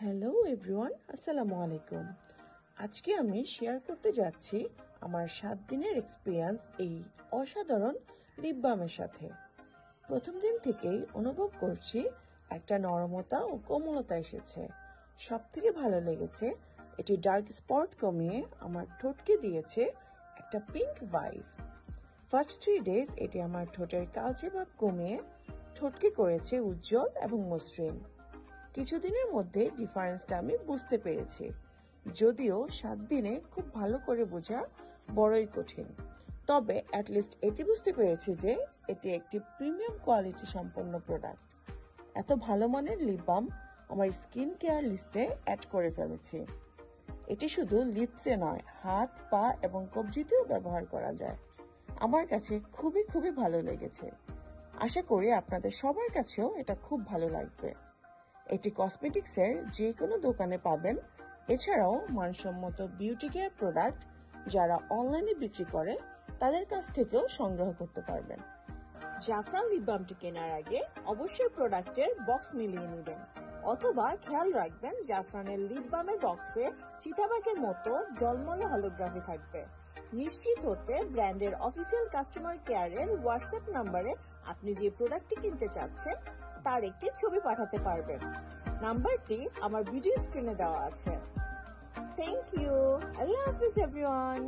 Hello everyone, আসসালামু আলাইকুম। আজকে আমি শেয়ার করতে যাচ্ছি আমার 7 দিনের এক্সপিরিয়েন্স এই অসাধারণ লিপ বামের সাথে। প্রথম দিন থেকেই অনুভব করছি একটা নরমতা ও কোমলতা এসেছে। সবথেকে ভালো লেগেছে এটি ডার্ক স্পট কমিয়ে আমার ঠোঁটকে দিয়েছে একটা পিঙ্ক ভাইব। ফার্স্ট 3 ডেজ এটি আমার ঠোঁটের কালচে ভাব কমিয়ে ঠোঁটকে করেছে উজ্জ্বল এবং মসৃণ। কিছুদিনের মধ্যে ডিফারেন্সটা আমি বুঝতে পেরেছি, যদিও 7 দিনে খুব ভালো করে বোঝা বড়ই কঠিন। তবে অ্যাটলিস্ট এটি বুঝতে পেরেছি যে এটি একটি প্রিমিয়াম কোয়ালিটি সম্পন্ন প্রোডাক্ট। এত ভালো মানের লিপ বাম আমার স্কিন কেয়ার লিস্টে অ্যাড করে ফেলেছি। এটি শুধু লিপসে নয়, হাত, পা এবং কবজিতেও ব্যবহার করা যায়। আমার কাছে খুবই ভালো লেগেছে। আশা করি আপনাদের সবার কাছেও এটা খুব ভালো লাগবে। এটি কসমেটিক্সের যে কোনো দোকানে পাবেন। এছাড়াও মানসম্মত বিউটি কেয়ার প্রোডাক্ট যারা অনলাইনে বিক্রি করে তাদের কাছ থেকেও সংগ্রহ করতে পারবেন। জাফরান লিপ বামটি কেনার আগে অবশ্যই প্রোডাক্টের বক্স মিলিয়ে নেবেন, অথবা খেয়াল রাখবেন জাফরানের লিপ বামের বক্সে চিতাবাঘের মতো জলমলে হলোগ্রাফি থাকবে। নিশ্চিত হতে ব্র্যান্ডের অফিসিয়াল কাস্টমার কেয়ারের হোয়াটসঅ্যাপ নাম্বারে আপনি যে প্রোডাক্টটি কিনতে চাচ্ছেন তার একটি ছবি পাঠাতে পারবেন। নাম্বারটি আমার ভিডিও স্ক্রিনে দেওয়া আছে। Thank you. আল্লাহ হাফিজ এভরিওয়ান।